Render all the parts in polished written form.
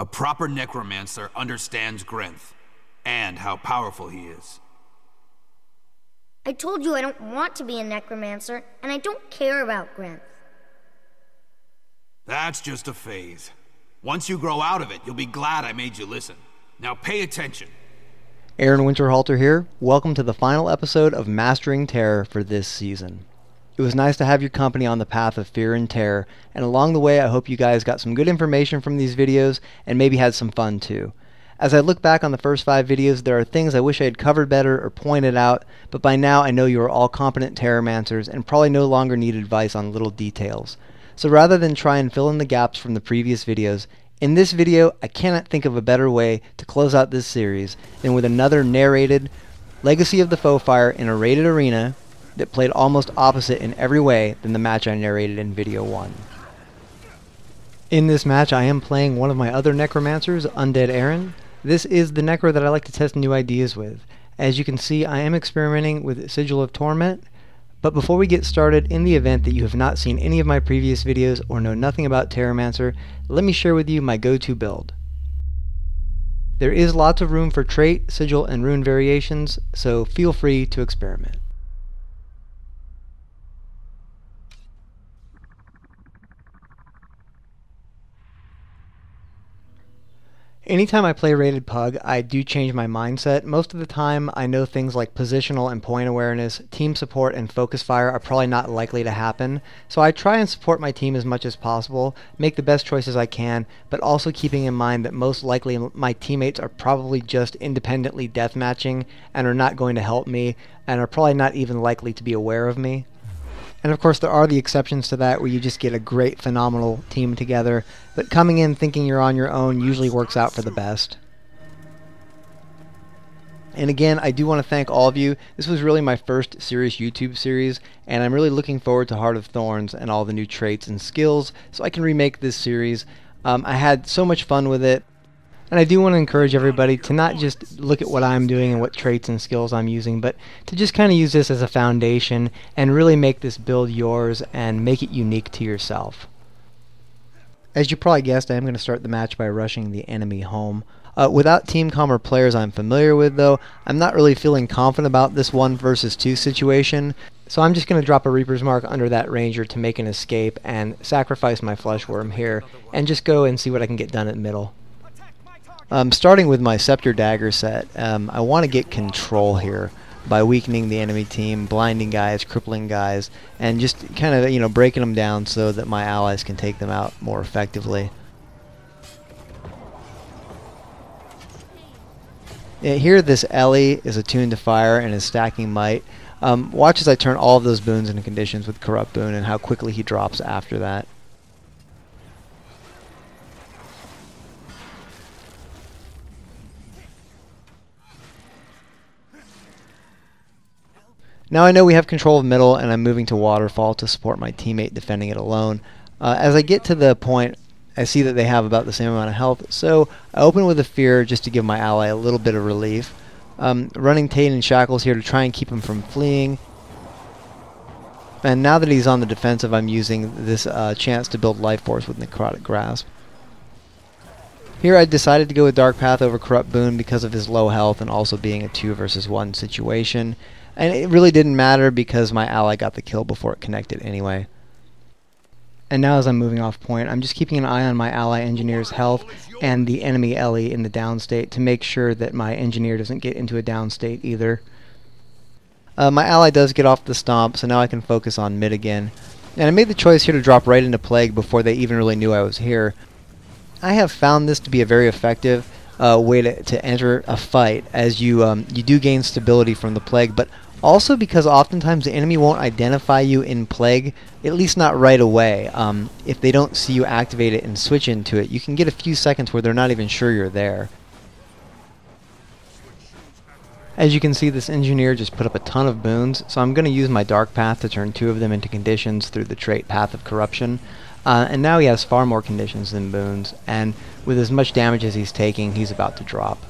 A proper necromancer understands Grenth, and how powerful he is. I told you I don't want to be a necromancer, and I don't care about Grenth. That's just a phase. Once you grow out of it, you'll be glad I made you listen. Now pay attention. Aaron Winterhalter here. Welcome to the final episode of Mastering Terror for this season. It was nice to have your company on the path of fear and terror, and along the way I hope you guys got some good information from these videos and maybe had some fun too. As I look back on the first 5 videos, there are things I wish I had covered better or pointed out, but by now I know you are all competent Terromancers and probably no longer need advice on little details. So rather than try and fill in the gaps from the previous videos, in this video I cannot think of a better way to close out this series than with another narrated Legacy of the Foefire in a rated arena that played almost opposite in every way than the match I narrated in video 1. In this match I am playing one of my other necromancers, Undead Aaron. This is the necro that I like to test new ideas with. As you can see, I am experimenting with Sigil of Torment, but before we get started, in the event that you have not seen any of my previous videos or know nothing about Terromancer, let me share with you my go-to build. There is lots of room for trait, sigil, and rune variations, so feel free to experiment. Anytime I play Rated Pug, I do change my mindset. Most of the time, I know things like positional and point awareness, team support, and focus fire are probably not likely to happen. So I try and support my team as much as possible, make the best choices I can, but also keeping in mind that most likely my teammates are probably just independently deathmatching and are not going to help me, and are probably not even likely to be aware of me. And of course there are the exceptions to that where you just get a great, phenomenal team together, but coming in thinking you're on your own usually works out for the best. And again, I do want to thank all of you. This was really my first serious YouTube series, and I'm really looking forward to Heart of Thorns and all the new traits and skills so I can remake this series. I had so much fun with it. And I do want to encourage everybody to not just look at what I'm doing and what traits and skills I'm using, but to just kind of use this as a foundation and really make this build yours and make it unique to yourself. As you probably guessed, I am going to start the match by rushing the enemy home. Without team comm or players I'm familiar with though, I'm not really feeling confident about this 1 versus 2 situation, so I'm just going to drop a Reaper's Mark under that Ranger to make an escape and sacrifice my Fleshworm here and just go and see what I can get done at middle. Starting with my Scepter Dagger set, I want to get control here by weakening the enemy team, blinding guys, crippling guys, and just kind of, breaking them down so that my allies can take them out more effectively. Here this Ellie is attuned to fire and is stacking might. Watch as I turn all of those boons into conditions with Corrupt Boon and how quickly he drops after that. Now I know we have control of middle, and I'm moving to Waterfall to support my teammate defending it alone. As I get to the point, I see that they have about the same amount of health, so I open with a Fear just to give my ally a little bit of relief. Running Tate in Shackles here to try and keep him from fleeing. And now that he's on the defensive, I'm using this chance to build Life Force with Necrotic Grasp. Here I decided to go with Dark Path over Corrupt Boon because of his low health and also being a 2 versus 1 situation. And it really didn't matter because my ally got the kill before it connected anyway. And now as I'm moving off point, I'm just keeping an eye on my ally engineer's health and the enemy Ellie in the down state to make sure that my engineer doesn't get into a down state either. My ally does get off the stomp, so now I can focus on mid again. And I made the choice here to drop right into Plague before they even really knew I was here. I have found this to be a very effective way to enter a fight, as you do gain stability from the Plague, but also because oftentimes the enemy won't identify you in Plague, at least not right away. If they don't see you activate it and switch into it, you can get a few seconds where they're not even sure you're there. As you can see, this engineer just put up a ton of boons, so I'm going to use my Dark Path to turn 2 of them into conditions through the trait Path of Corruption. And now he has far more conditions than boons, and with as much damage as he's taking, he's about to drop.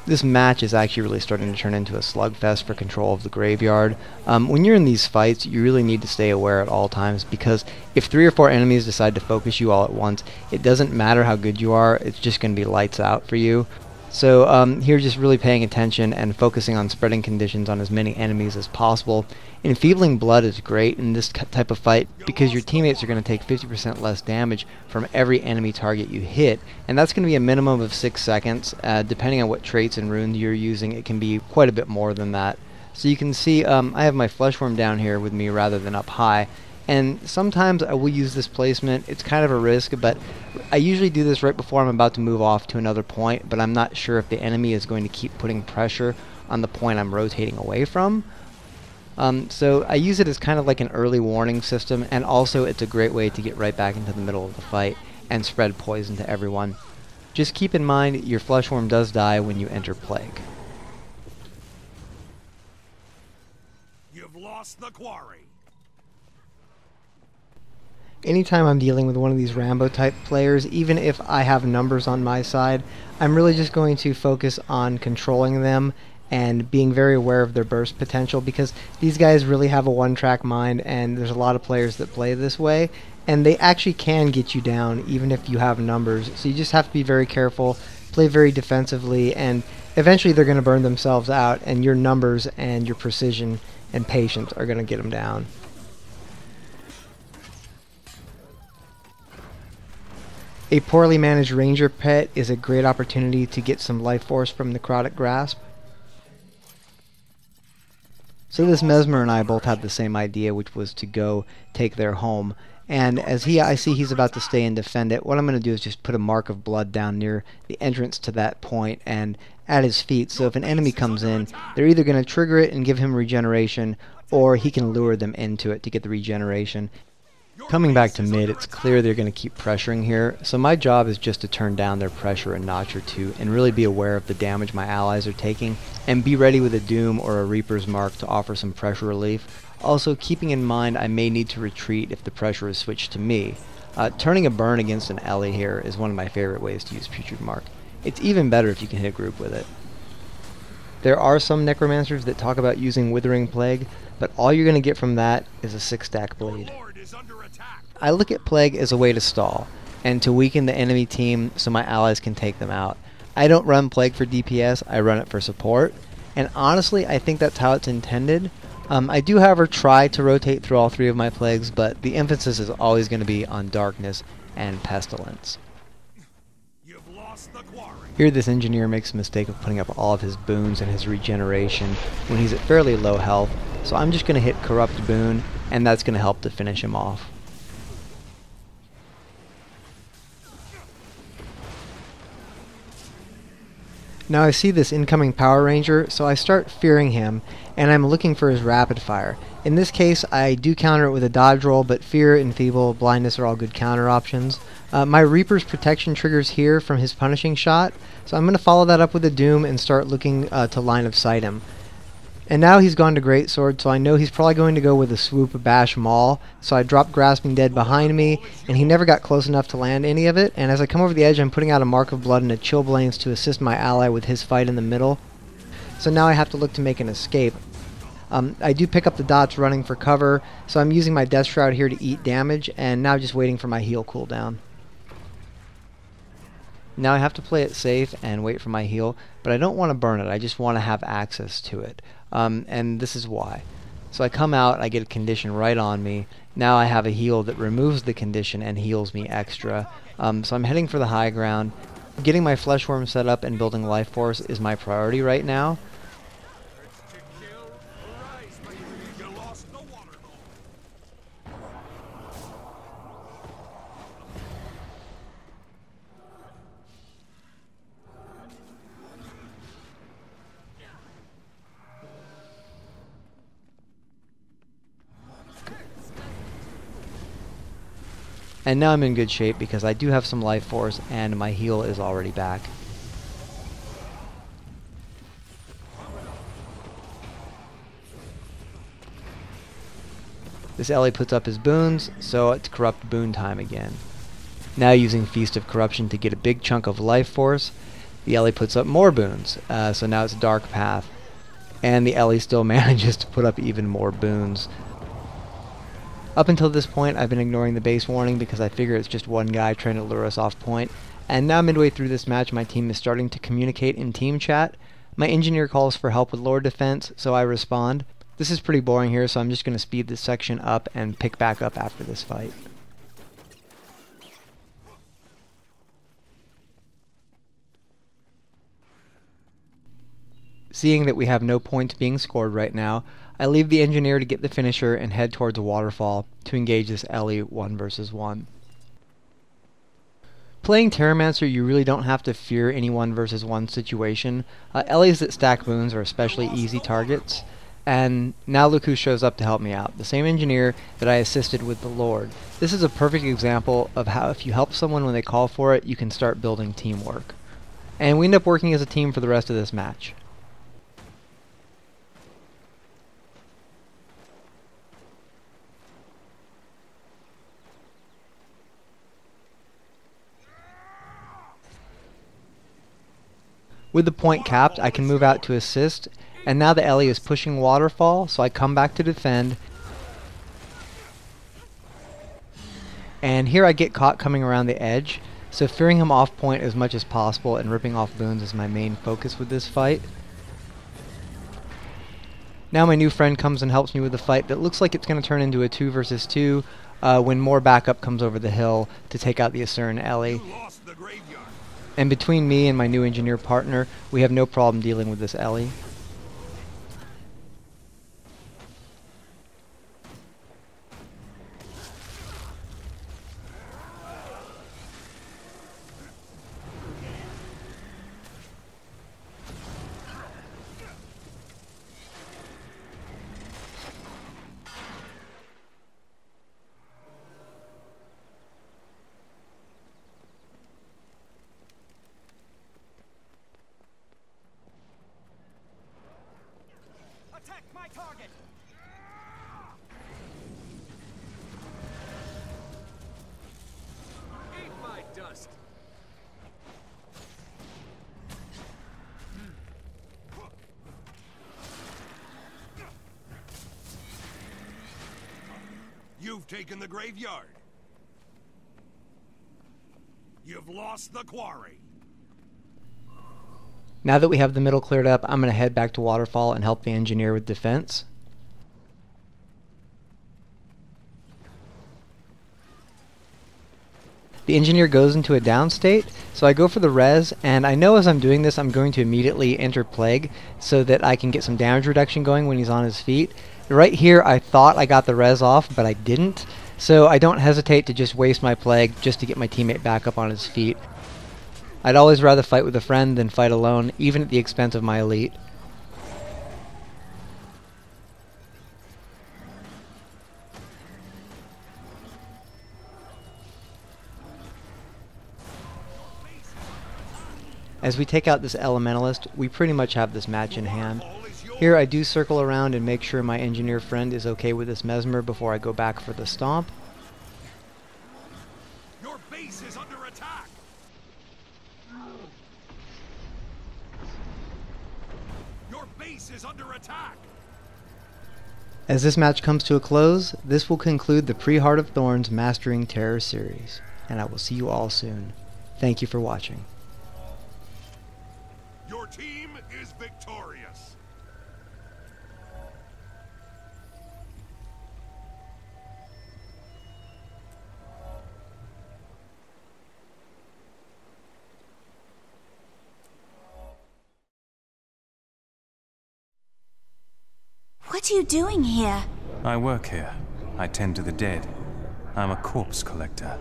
This match is actually really starting to turn into a slugfest for control of the graveyard. When you're in these fights, you really need to stay aware at all times, because if 3 or 4 enemies decide to focus you all at once, it doesn't matter how good you are, it's just going to be lights out for you. So here, just really paying attention and focusing on spreading conditions on as many enemies as possible. Enfeebling Blood is great in this type of fight because your teammates are going to take 50% less damage from every enemy target you hit, and that's going to be a minimum of 6 seconds. Depending on what traits and runes you're using, it can be quite a bit more than that. So you can see I have my Fleshworm down here with me rather than up high, and sometimes I will use this placement. It's kind of a risk, but I usually do this right before I'm about to move off to another point, but I'm not sure if the enemy is going to keep putting pressure on the point I'm rotating away from. So I use it as kind of like an early warning system, and also it's a great way to get right back into the middle of the fight and spread poison to everyone. Just keep in mind your Fleshworm does die when you enter Plague. You've lost the quarry. Anytime I'm dealing with one of these Rambo type players, even if I have numbers on my side, I'm really just going to focus on controlling them and being very aware of their burst potential, because these guys really have a one-track mind, and there's a lot of players that play this way, and they actually can get you down even if you have numbers. So you just have to be very careful, play very defensively, and eventually they're going to burn themselves out, and your numbers and your precision and patience are going to get them down. A poorly managed ranger pet is a great opportunity to get some life force from Necrotic Grasp. So this Mesmer and I both had the same idea, which was to go take their home. And as I see he's about to stay and defend it, what I'm going to do is just put a mark of blood down near the entrance to that point and at his feet. So if an enemy comes in, they're either going to trigger it and give him regeneration, or he can lure them into it to get the regeneration. Coming back to mid, it's clear they're going to keep pressuring here, so my job is just to turn down their pressure a notch or two and really be aware of the damage my allies are taking, and be ready with a Doom or a Reaper's Mark to offer some pressure relief. Also, keeping in mind I may need to retreat if the pressure is switched to me. Turning a burn against an Ellie here is one of my favorite ways to use Putrid Mark. It's even better if you can hit a group with it. There are some Necromancers that talk about using Withering Plague, but all you're going to get from that is a 6-stack blade. I look at Plague as a way to stall, and to weaken the enemy team so my allies can take them out. I don't run Plague for DPS, I run it for support, and honestly I think that's how it's intended. I do, however, try to rotate through all 3 of my Plagues, but the emphasis is always going to be on Darkness and Pestilence. Here this engineer makes a mistake of putting up all of his boons and his regeneration when he's at fairly low health, so I'm just going to hit Corrupt Boon, and that's going to help to finish him off. Now I see this incoming Power Ranger, so I start fearing him, and I'm looking for his rapid fire. In this case, I do counter it with a dodge roll, but Fear, Enfeeble, Blindness are all good counter options. My Reaper's protection triggers here from his punishing shot, so I'm going to follow that up with a Doom and start looking to line of sight him. And now he's gone to Greatsword, so I know he's probably going to go with a Swoop, Bash, Maul. So I drop Grasping Dead behind me, and he never got close enough to land any of it. And as I come over the edge, I'm putting out a Mark of Blood and a Chillblains to assist my ally with his fight in the middle. So now I have to look to make an escape. I do pick up the dots running for cover, so I'm using my Death Shroud here to eat damage, and now just waiting for my heal cooldown. Now I have to play it safe and wait for my heal, but I don't want to burn it, I just want to have access to it. And this is why. So I come out, I get a condition right on me. Now I have a heal that removes the condition and heals me extra. So I'm heading for the high ground. Getting my Fleshworm set up and building life force is my priority right now. And now I'm in good shape because I do have some life force and my heal is already back. This Ellie puts up his boons, so it's Corrupt Boon time again. Now using Feast of Corruption to get a big chunk of life force. The Ellie puts up more boons, so now it's a dark path. And the Ellie still manages to put up even more boons. Up until this point, I've been ignoring the base warning because I figure it's just one guy trying to lure us off point. And now midway through this match, my team is starting to communicate in team chat. My engineer calls for help with lore defense, so I respond. This is pretty boring here, so I'm just going to speed this section up and pick back up after this fight. Seeing that we have no points being scored right now, I leave the engineer to get the finisher and head towards a waterfall to engage this Ellie 1 versus 1. Playing Terrormancer, you really don't have to fear any 1 versus 1 situation. Ellies that stack boons are especially easy targets, and now look who shows up to help me out, the same engineer that I assisted with the Lord. This is a perfect example of how if you help someone when they call for it, you can start building teamwork. And we end up working as a team for the rest of this match. With the point capped, I can move out to assist, and now the Ellie is pushing waterfall, so I come back to defend. And here I get caught coming around the edge, so fearing him off point as much as possible and ripping off boons is my main focus with this fight. Now my new friend comes and helps me with the fight that looks like it's going to turn into a 2 versus 2 when more backup comes over the hill to take out the Asuran Ellie. And between me and my new engineer partner, we have no problem dealing with this Ellie. My target. Eat my dust. You've taken the graveyard. You've lost the quarry. Now that we have the middle cleared up, I'm going to head back to Waterfall and help the engineer with defense. The engineer goes into a down state, so I go for the res, and I know as I'm doing this I'm going to immediately enter Plague so that I can get some damage reduction going when he's on his feet. Right here I thought I got the res off, but I didn't, so I don't hesitate to just waste my Plague just to get my teammate back up on his feet. I'd always rather fight with a friend than fight alone, even at the expense of my elite. As we take out this Elementalist, we pretty much have this match in hand. Here I do circle around and make sure my engineer friend is okay with this Mesmer before I go back for the stomp. Your base is under attack. Your base is under attack. As this match comes to a close, this will conclude the Pre-Heart of Thorns Mastering Terror series, and I will see you all soon. Thank you for watching. Your team is victorious. What are you doing here? I work here. I tend to the dead. I'm a corpse collector.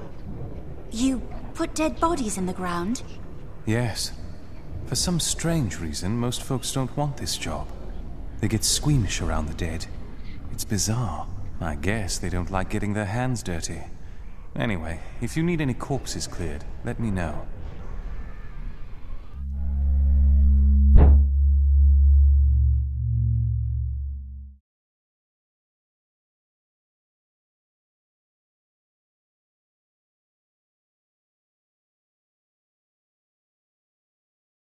You put dead bodies in the ground? Yes. For some strange reason, most folks don't want this job. They get squeamish around the dead. It's bizarre. I guess they don't like getting their hands dirty. Anyway, if you need any corpses cleared, let me know.